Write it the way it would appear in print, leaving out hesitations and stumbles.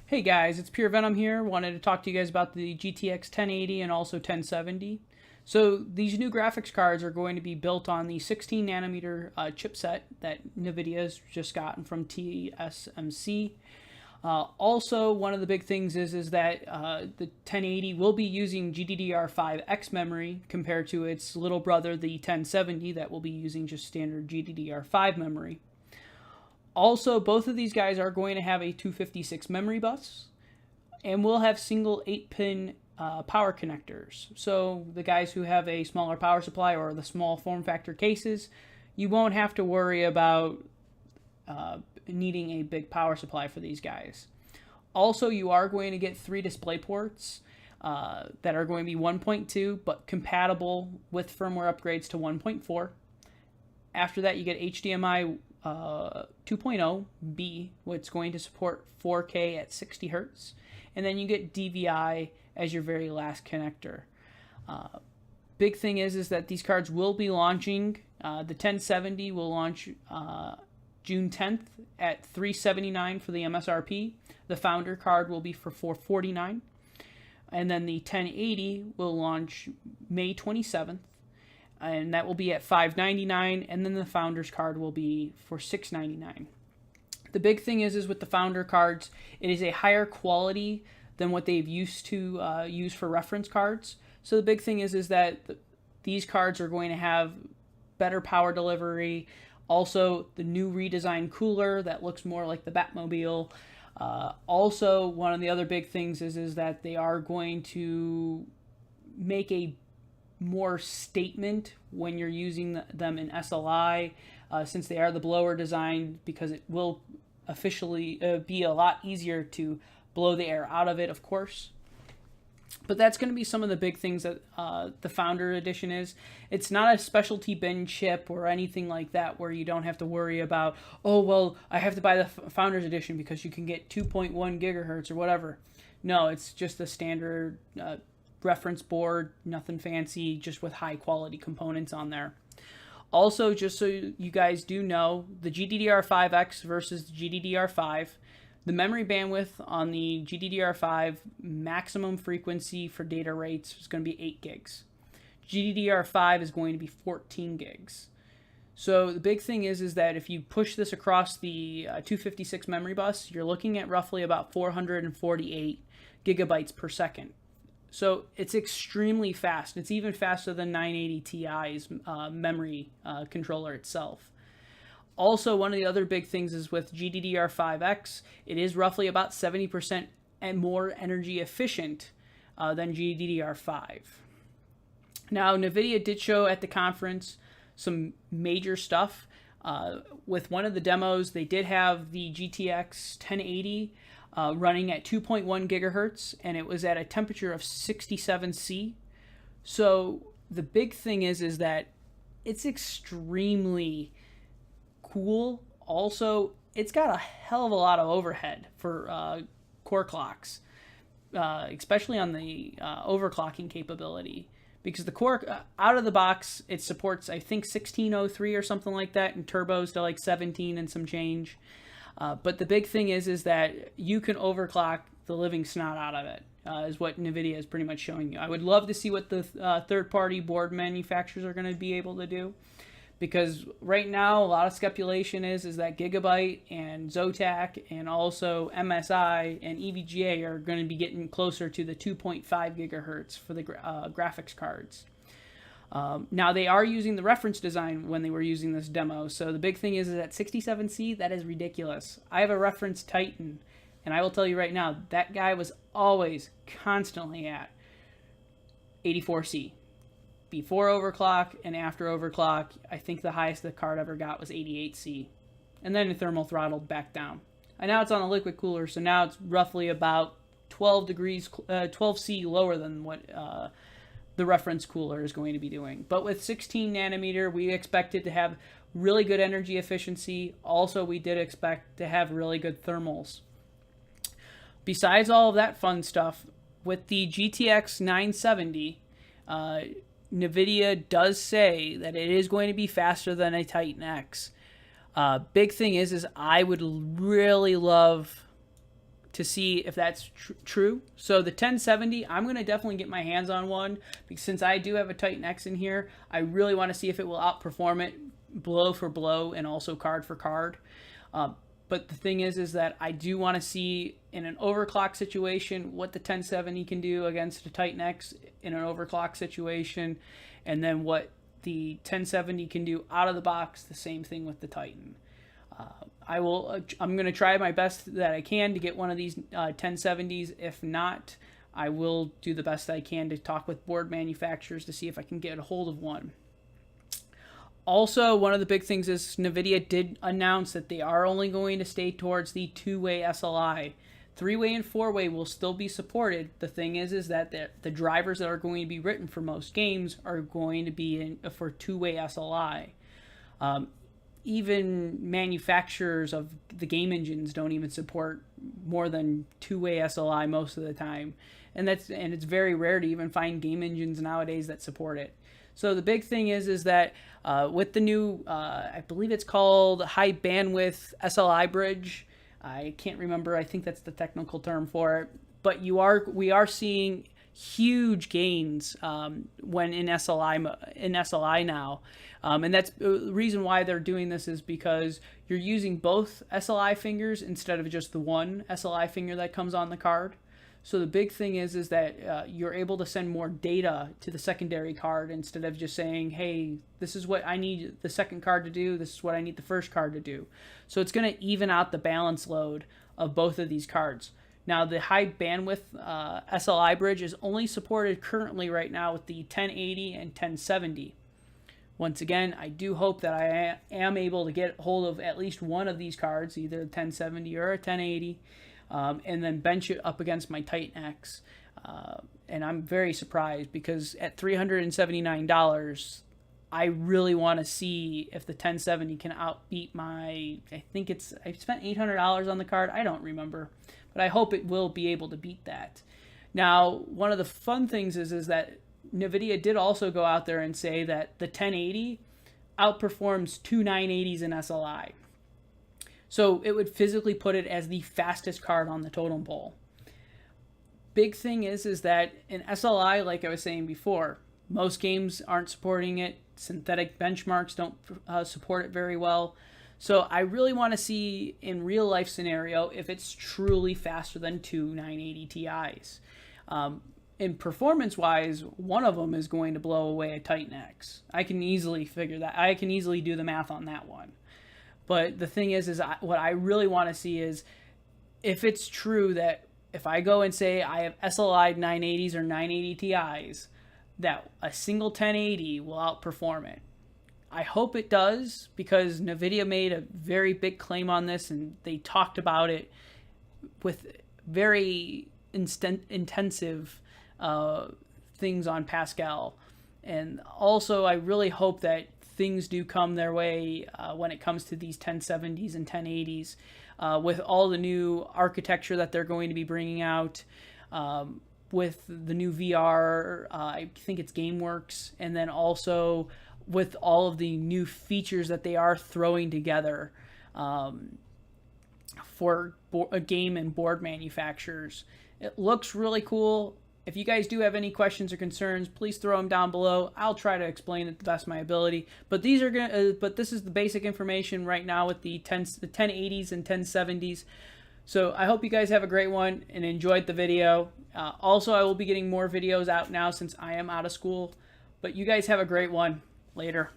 Hey guys, it's Pure Venom here. Wanted to talk to you guys about the GTX 1080 and also 1070. So these new graphics cards are going to be built on the 16 nanometer chipset that NVIDIA has just gotten from TSMC. Also, one of the big things is that the 1080 will be using GDDR5X memory compared to its little brother, the 1070, that will be using just standard GDDR5 memory. Also, both of these guys are going to have a 256 memory bus, and will have single 8-pin power connectors. So the guys who have a smaller power supply or the small form factor cases, you won't have to worry about needing a big power supply for these guys. Also, you are going to get 3 display ports that are going to be 1.2, but compatible with firmware upgrades to 1.4. After that, you get HDMI 2.0B, which is going to support 4K at 60 hertz, and then you get DVI as your very last connector. Big thing is that these cards will be launching. The 1070 will launch June 10th at $379 for the MSRP. The Founder card will be for $449, and then the 1080 will launch May 27th. And that will be at $599, and then the Founder's card will be for $699. The big thing is with the Founder cards, it is a higher quality than what they've used to use for reference cards. So the big thing is that these cards are going to have better power delivery. Also, the new redesigned cooler that looks more like the Batmobile. Also, one of the other big things is that they are going to make a more statement when you're using them in SLI, since they are the blower design, because it will officially be a lot easier to blow the air out of it, of course. But that's going to be some of the big things that the Founder Edition is. It's not a specialty bin chip or anything like that where you don't have to worry about, oh, well, I have to buy the Founders Edition because you can get 2.1 gigahertz or whatever. No, it's just the standard reference board, nothing fancy, just with high quality components on there. Also, just so you guys do know, the GDDR5X versus the GDDR5, the memory bandwidth on the GDDR5 maximum frequency for data rates is going to be 8 gigs. GDDR5 is going to be 14 gigs. So the big thing is that if you push this across the 256 memory bus, you're looking at roughly about 448 gigabytes per second. So it's extremely fast. It's even faster than 980 Ti's memory controller itself. Also, one of the other big things is with GDDR5X, it is roughly about 70% and more energy efficient than GDDR5. Now, NVIDIA did show at the conference some major stuff. With one of the demos, they did have the GTX 1080 running at 2.1 gigahertz, and it was at a temperature of 67°C. So the big thing is that it's extremely cool. Also, it's got a hell of a lot of overhead for core clocks, especially on the overclocking capability. Because the core, out of the box, it supports, I think, 1603 or something like that, and turbos to like 17 and some change. But the big thing is that you can overclock the living snot out of it, is what NVIDIA is pretty much showing you. I would love to see what the third-party board manufacturers are going to be able to do, because right now a lot of speculation is that Gigabyte and Zotac and also MSI and EVGA are going to be getting closer to the 2.5 gigahertz for the graphics cards. Now, they are using the reference design when they were using this demo, so the big thing is that 67C, that is ridiculous. I have a reference Titan, and I will tell you right now, that guy was always constantly at 84C. Before overclock and after overclock, I think the highest the card ever got was 88C. And then it thermal throttled back down. And now it's on a liquid cooler, so now it's roughly about 12C lower than what the reference cooler is going to be doing. But with 16 nanometer, we expected to have really good energy efficiency. Also, we did expect to have really good thermals. Besides all of that fun stuff, with the GTX 970, NVIDIA does say that it is going to be faster than a Titan X. Big thing is I would really love to see if that's true. So the 1070, I'm going to definitely get my hands on one, because since I do have a Titan X in here, I really want to see if it will outperform it blow for blow and also card for card. But the thing is that I do want to see in an overclock situation what the 1070 can do against the Titan X in an overclock situation, and then what the 1070 can do out of the box, the same thing with the Titan. I'm going to try my best that I can to get one of these 1070s. If not, I will do the best I can to talk with board manufacturers to see if I can get a hold of one. Also, one of the big things is NVIDIA did announce that they are only going to stay towards the 2-way SLI. 3-way and 4-way will still be supported. The thing is that the drivers that are going to be written for most games are going to be for 2-way SLI. Even manufacturers of the game engines don't even support more than 2-way SLI most of the time, and it's very rare to even find game engines nowadays that support it. So the big thing is that with the new, I believe it's called high bandwidth SLI bridge. I can't remember. I think that's the technical term for it. But we are seeing huge gains when in SLI now. And that's the reason why they're doing this, is because you're using both SLI fingers instead of just the one SLI finger that comes on the card. So the big thing is that you're able to send more data to the secondary card instead of just saying, hey, this is what I need the second card to do, this is what I need the first card to do. So it's going to even out the balance load of both of these cards. Now, the high bandwidth SLI bridge is only supported currently right now with the 1080 and 1070. Once again, I do hope that I am able to get hold of at least one of these cards, either a 1070 or a 1080, and then bench it up against my Titan X. And I'm very surprised, because at $379, I really want to see if the 1070 can outbeat my, I spent $800 on the card. I don't remember, but I hope it will be able to beat that. Now, one of the fun things is that NVIDIA did also go out there and say that the 1080 outperforms two 980s in SLI. So it would physically put it as the fastest card on the totem pole. Big thing is that in SLI, like I was saying before, most games aren't supporting it. Synthetic benchmarks don't support it very well. So I really want to see in real life scenario if it's truly faster than two 980 Ti's. In performance wise, one of them is going to blow away a Titan X. I can easily figure that. I can easily do the math on that one. But the thing is what I really want to see is if it's true that if I go and say I have SLI 980s or 980 Ti's, that a single 1080 will outperform it. I hope it does, because NVIDIA made a very big claim on this, and they talked about it with very intensive things on Pascal. And also, I really hope that things do come their way when it comes to these 1070s and 1080s with all the new architecture that they're going to be bringing out, with the new VR, I think it's GameWorks, and then also with all of the new features that they are throwing together for game and board manufacturers. It looks really cool. If you guys do have any questions or concerns, please throw them down below. I'll try to explain it to the best of my ability. But this is the basic information right now with the 1080s and 1070s. So I hope you guys have a great one and enjoyed the video. Also, I will be getting more videos out now since I am out of school. But you guys have a great one. Later.